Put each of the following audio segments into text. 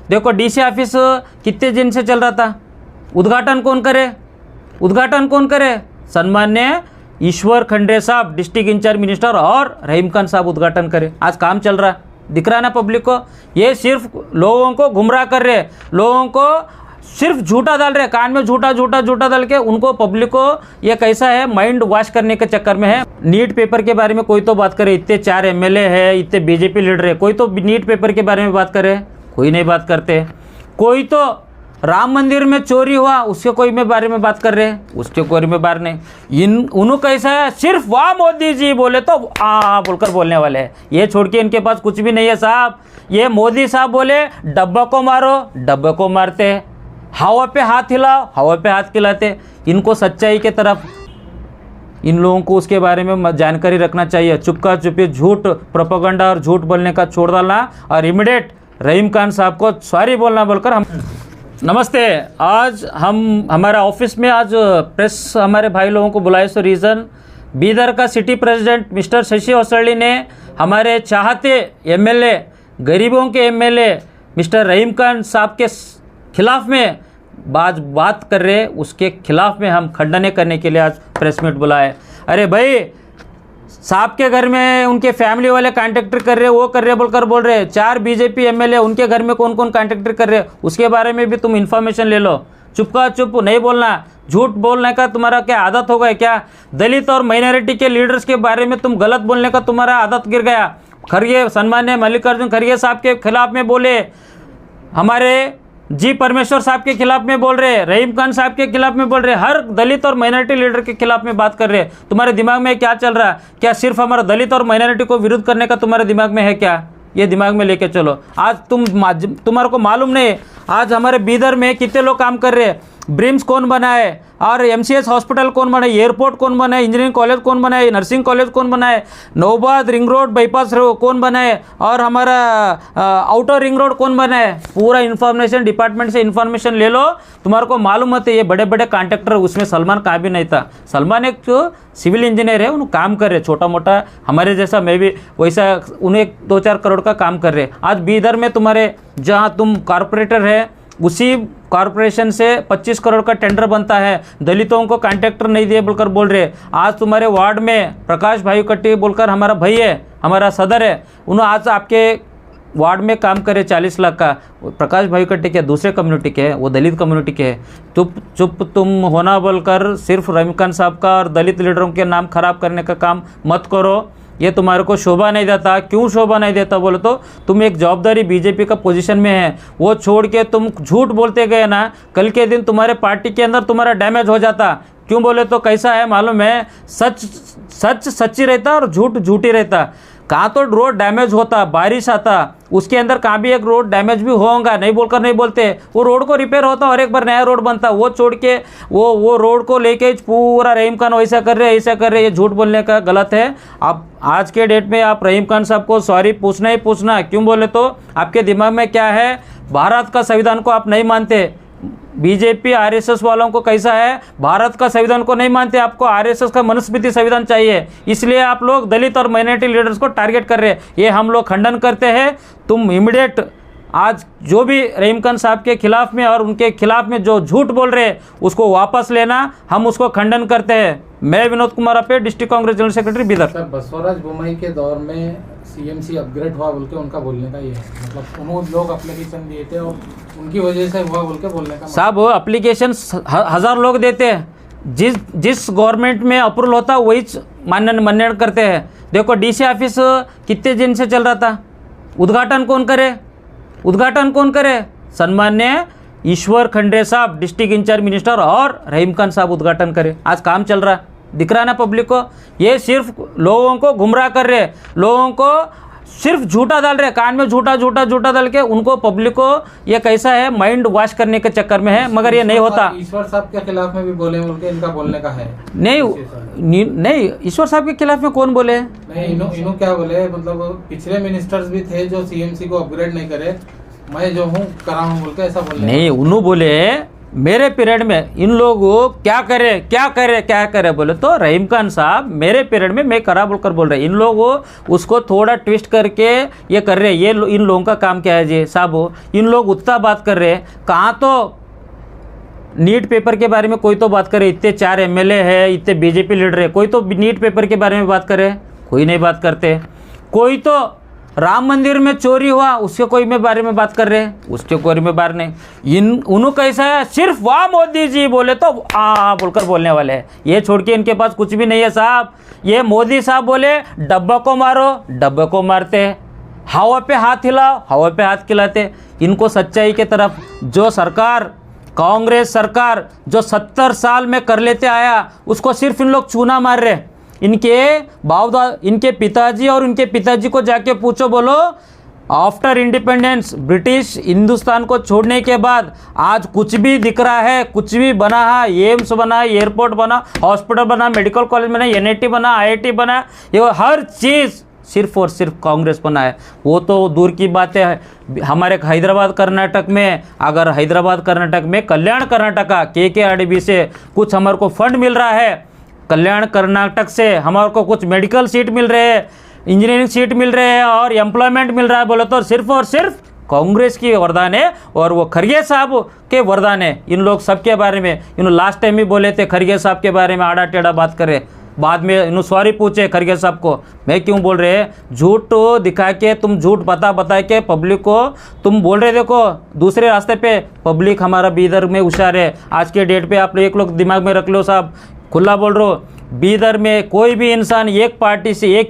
देखो DC office कितने दिन से चल रहा था, उद्घाटन कौन करे? उद्घाटन कौन करे? सन्मान्य ईश्वर खंडे साहब डिस्ट्रिक्ट इंचार्ज मिनिस्टर और रहीम खान साहब उद्घाटन करे। आज काम चल रहा है, दिख रहा है ना पब्लिक को। ये सिर्फ लोगों को गुमराह कर रहे, लोगों को सिर्फ झूठा डाल रहे, कान में झूठा झूठा झूठा डाल के उनको, पब्लिक को ये कैसा है, माइंड वॉश करने के चक्कर में है। नीट पेपर के बारे में कोई तो बात करे, इतने 4 एमएलए है, इतने बीजेपी लीडर है, कोई तो नीट पेपर के बारे में बात करे? कोई नहीं बात करते। कोई तो राम मंदिर में चोरी हुआ उसके कोई में बारे में बात कर रहे हैं, उसके कोई में बारे नहीं। उन्होंने कैसा है, सिर्फ वाह मोदी जी बोले तो आ बोलकर बोलने वाले हैं। ये छोड़ के इनके पास कुछ भी नहीं है साहब। ये मोदी साहब बोले डब्बा को मारो, डब्बे को मारते हैं, हवा पे हाथ हिलाओ, हवा पे हाथ खिलाते। इनको सच्चाई के तरफ, इन लोगों को उसके बारे में जानकारी रखना चाहिए। चुपका चुपी झूठ प्रोपेगेंडा और झूठ बोलने का छोड़ डालना और इमीडिएट रहीम खान साहब को सॉरी बोलना बोलकर हम। नमस्ते। आज हम हमारा ऑफिस में आज प्रेस हमारे भाई लोगों को बुलाए सो रीज़न, बीदर का सिटी प्रेसिडेंट मिस्टर शशि होसल्ली ने हमारे चाहते एमएलए, गरीबों के एमएलए मिस्टर रहीम खान साहब के खिलाफ में बात कर रहे, उसके खिलाफ में हम खंडन करने के लिए आज प्रेस मीट बुलाए। अरे भाई, साहब के घर में उनके फैमिली वाले कॉन्ट्रैक्टर कर रहे, वो कर रहे बोलकर बोल रहे। 4 बीजेपी एमएलए, उनके घर में कौन कौन कॉन्ट्रैक्टर कर रहे, उसके बारे में भी तुम इन्फॉर्मेशन ले लो। चुपका चुप नहीं बोलना, झूठ बोलने का तुम्हारा क्या आदत हो गया क्या? दलित और माइनॉरिटी के लीडर्स के बारे में तुम गलत बोलने का तुम्हारा आदत गिर गया। खरगे, सन्मान्य मल्लिकार्जुन खरगे साहब के खिलाफ में बोले, हमारे जी परमेश्वर साहब के खिलाफ में बोल रहे, रहीम खान साहब के खिलाफ में बोल रहे, हर दलित और माइनॉरिटी लीडर के खिलाफ में बात कर रहे। तुम्हारे दिमाग में क्या चल रहा है? क्या सिर्फ हमारा दलित और माइनॉरिटी को विरोध करने का तुम्हारे दिमाग में है क्या? ये दिमाग में लेके चलो। आज तुम्हारे को मालूम नहीं आज हमारे बीदर में कितने लोग काम कर रहे हैं। ब्रिम्स कौन बनाए और एमसीएस हॉस्पिटल कौन बनाए, एयरपोर्ट कौन बनाए, इंजीनियरिंग कॉलेज कौन बनाए, नर्सिंग कॉलेज कौन बनाए, नौबाद रिंग रोड बाईपास कौन बनाए और हमारा आउटर रिंग रोड कौन बनाए। पूरा इन्फॉर्मेशन डिपार्टमेंट से इन्फॉर्मेशन ले लो। तुम्हारे को मालूम होते ये बड़े बड़े कॉन्ट्रैक्टर, उसमें सलमान का भी नहीं था। सलमान एक जो सिविल इंजीनियर है, उन्हें काम कर रहे छोटा मोटा, हमारे जैसा मैं भी वैसा, उन्हें 2-4 करोड़ का काम कर रहे। आज बीदर में तुम्हारे जहाँ तुम कॉरपोरेटर है, उसी कॉरपोरेशन से 25 करोड़ का टेंडर बनता है, दलितों को कॉन्ट्रैक्टर नहीं दिए बोलकर बोल रहे। आज तुम्हारे वार्ड में प्रकाश भाई कट्टी बोलकर हमारा भाई है, हमारा सदर है, उन्होंने आज आपके वार्ड में काम करे 40 लाख का। प्रकाश भाई कट्टी के दूसरे कम्युनिटी के है, वो दलित कम्युनिटी के है। चुप तुम होना बोलकर सिर्फ रहीम खान साहब का और दलित लीडरों के नाम खराब करने का काम मत करो। ये तुम्हारे को शोभा नहीं देता। क्यों शोभा नहीं देता बोलो तो तुम एक जवाबदारी बीजेपी का पोजीशन में है, वो छोड़ के तुम झूठ बोलते गए ना, कल के दिन तुम्हारे पार्टी के अंदर तुम्हारा डैमेज हो जाता। क्यों बोले तो कैसा है मालूम है, सच सच्ची रहता और झूठ झूठी रहता। कहाँ तो रोड डैमेज होता, बारिश आता, उसके अंदर कहाँ भी एक रोड डैमेज भी होगा, नहीं बोलकर नहीं बोलते, वो रोड को रिपेयर होता और एक बार नया रोड बनता। वो छोड़ के वो रोड को लेके पूरा रहीम खान वैसा कर रहे ऐसा कर रहे, ये झूठ बोलने का गलत है। आप आज के डेट में आप रहीम खान साहब को सॉरी पूछना ही पूछना। क्यों बोले तो आपके दिमाग में क्या है, भारत का संविधान को आप नहीं मानते। बीजेपी आरएसएस वालों को कैसा है, भारत का संविधान को नहीं मानते, आपको आरएसएस का मनुस्मृति संविधान चाहिए, इसलिए आप लोग दलित और माइनॉरिटी लीडर्स को टारगेट कर रहे हैं। ये हम लोग खंडन करते हैं। तुम इमीडिएट आज जो भी रहीम खान साहब के खिलाफ में और उनके खिलाफ में जो झूठ बोल रहे हैं उसको वापस लेना, हम उसको खंडन करते हैं। मैं विनोद कुमार अपे, district Congress general secretary Bidar. Sir, Basavaraj Bommai के दौर में सीएमसी अपग्रेड हुआ बोल के उनका बोलने का ये है, मतलब उन्होंने लोग एप्लीकेशन दिए थे और उनकी वजह से हुआ बोल के बोलने का। साहब एप्लीकेशन 1000 लोग देते हैं, जिस गवर्नमेंट में अप्रूवल होता वही मान्य करते हैं। देखो डीसी ऑफिस कितने दिन से चल रहा था, उद्घाटन कौन करे? उद्घाटन कौन करे? सन्मान्य ईश्वर खंडे साहब डिस्ट्रिक्ट इंचार्ज मिनिस्टर और रहीम खान साहब उद्घाटन करे। आज काम चल रहा है, दिख रहा है ना पब्लिक को। ये सिर्फ लोगों को गुमराह कर रहे, लोगों को सिर्फ झूठा डाल रहे, कान में झूठा झूठा झूठा डाल के उनको, पब्लिक को ये कैसा है, माइंड वॉश करने के चक्कर में है, मगर ये नहीं होता। ईश्वर साहब के खिलाफ में भी बोले बोलके इनका बोलने का है। नहीं ईश्वर साहब के खिलाफ में कौन बोले? नहीं, इन्हों क्या बोले, मतलब पिछले मिनिस्टर्स भी थे जो सीएमसी को अपग्रेड नहीं करे, मैं जो हूँ करा हूँ बोल के ऐसा बोले। नहीं, उन्होंने बोले मेरे पीरियड में इन लोग क्या करे बोले तो रहीम खान साहब मेरे पीरियड में मैं करा बोलकर बोल रहे। इन लोग उसको थोड़ा ट्विस्ट करके ये कर रहे। ये इन लोगों का काम क्या है जी साहब, इन लोग उतना बात कर रहे। कहाँ तो नीट पेपर के बारे में कोई तो बात करे, इतने 4 MLA है, इतने बीजेपी लीडर है, कोई तो नीट पेपर के बारे में बात करे? कोई नहीं बात करते। कोई तो राम मंदिर में चोरी हुआ उसके कोई में बारे में बात कर रहे हैं, उसके कोई में बारे नहीं। उन्होंने कैसा है, सिर्फ वाह मोदी जी बोले तो आ बोलकर बोलने वाले हैं। ये छोड़ के इनके पास कुछ भी नहीं है साहब। ये मोदी साहब बोले डब्बा को मारो, डब्बे को मारते हैं, हवा पे हाथ हिलाओ, हवा पे हाथ खिलाते। इनको सच्चाई के तरफ जो सरकार कांग्रेस सरकार जो 70 साल में कर लेते आया उसको सिर्फ इन लोग चूना मार रहे। इनके पिताजी और उनके पिताजी को जाके पूछो, बोलो आफ्टर इंडिपेंडेंस ब्रिटिश हिंदुस्तान को छोड़ने के बाद आज कुछ भी दिख रहा है, कुछ भी बना है, एम्स बना, एयरपोर्ट बना, हॉस्पिटल बना, मेडिकल कॉलेज बना, NIT बना, IIT बना, ये हर चीज़ सिर्फ और सिर्फ कांग्रेस बना है। वो तो दूर की बात है। हमारे हैदराबाद कर्नाटक में, अगर हैदराबाद कर्नाटक में कल्याण कर्नाटका KKRDB से कुछ हमारे को फंड मिल रहा है, कल्याण कर्नाटक से हमारे को कुछ मेडिकल सीट मिल रहे हैं, इंजीनियरिंग सीट मिल रहे हैं और एम्प्लॉयमेंट मिल रहा है बोले तो सिर्फ और सिर्फ कांग्रेस की वरदान है और वो खरगे साहब के वरदान है। इन लोग सबके बारे में इन्होंने लास्ट टाइम ही बोले थे, खरगे साहब के बारे में आड़ा टेढ़ा बात करे। बाद में इन्होंने सॉरी पूछे खरगे साहब को, मैं क्यों बोल रहे झूठ दिखा के, तुम झूठ बता के पब्लिक को तुम बोल रहे। देखो दूसरे रास्ते पे पब्लिक हमारा बीदर में होशियार है। आज के डेट पे आप एक लोग दिमाग में रख लो साहब, खुला बोल रहे हो, बीदर में कोई भी इंसान एक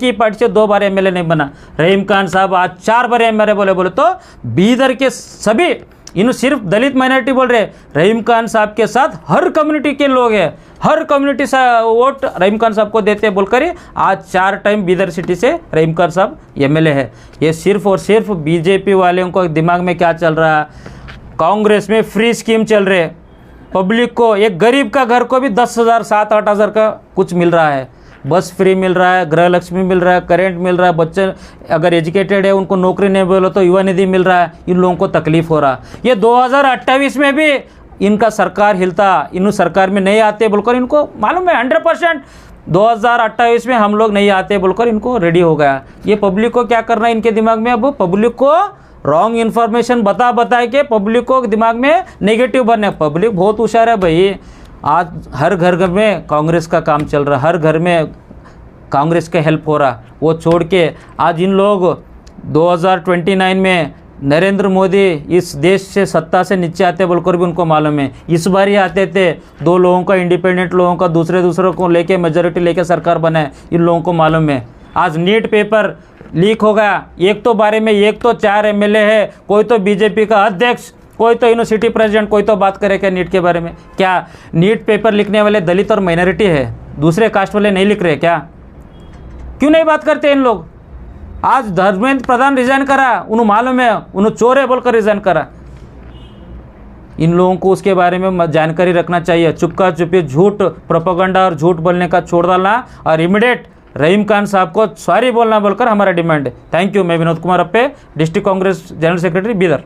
ही पार्टी से 2 बार MLA नहीं बना। रहीम खान साहब आज 4 बार MLA बोले तो बीदर के सभी इन सिर्फ दलित माइनॉरिटी बोल रहे। रहीम खान साहब के साथ हर कम्युनिटी के लोग हैं, हर कम्युनिटी वोट रहीम खान साहब को देते बोलकर ही आज 4 टाइम बीदर सिटी से रहीम खान साहब MLA है। ये सिर्फ और सिर्फ बीजेपी वालों को दिमाग में क्या चल रहा है, कांग्रेस में फ्री स्कीम चल रहे, पब्लिक को एक गरीब का घर को भी 10,000 7-8 हज़ार का कुछ मिल रहा है, बस फ्री मिल रहा है, गृह लक्ष्मी मिल रहा है, करेंट मिल रहा है, बच्चे अगर एजुकेटेड है उनको नौकरी नहीं बोलो तो युवा निधि मिल रहा है। इन लोगों को तकलीफ हो रहा। ये 2028 में भी इनका सरकार हिलता, इन सरकार में नहीं आते बोलकर इनको मालूम है 100% 2028 में हम लोग नहीं आते बोलकर इनको रेडी हो गया। ये पब्लिक को क्या करना है इनके दिमाग में, अब पब्लिक को रॉन्ग इन्फॉर्मेशन बता के पब्लिक को दिमाग में नेगेटिव बनने। पब्लिक बहुत होशियार है भाई। आज हर घर में कांग्रेस का काम चल रहा, हर घर में कांग्रेस का हेल्प हो रहा। वो छोड़ के आज इन लोग 2029 में नरेंद्र मोदी इस देश से सत्ता से नीचे आते बोलकर भी उनको मालूम है। इस बार ही आते थे 2 लोगों का, इंडिपेंडेंट लोगों का दूसरे को लेके मेजोरिटी लेके सरकार बनाए, इन लोगों को मालूम है। आज नीट पेपर लीक हो गया, एक तो बारे में एक तो 4 MLA है, कोई तो बीजेपी का अध्यक्ष, कोई तो यूनिवर्सिटी प्रेसिडेंट, कोई तो बात करे क्या नीट के बारे में? क्या नीट पेपर लिखने वाले दलित और माइनॉरिटी है, दूसरे कास्ट वाले नहीं लिख रहे क्या? क्यों नहीं बात करते इन लोग? आज धर्मेंद्र प्रधान रिजाइन करा, उन्हें मालूम है उन्हें चोर है बोलकर रिजाइन करा। इन लोगों को उसके बारे में जानकारी रखना चाहिए। चुपका चुपी झूठ प्रोपेगेंडा और झूठ बोलने का छोड़ डालना और इमीडिएट रहीम खान साहब को सॉरी बोलना बोलकर हमारा डिमांड है। Thank you. मैं Vinod Kumar Appe, district Congress general secretary Bidar.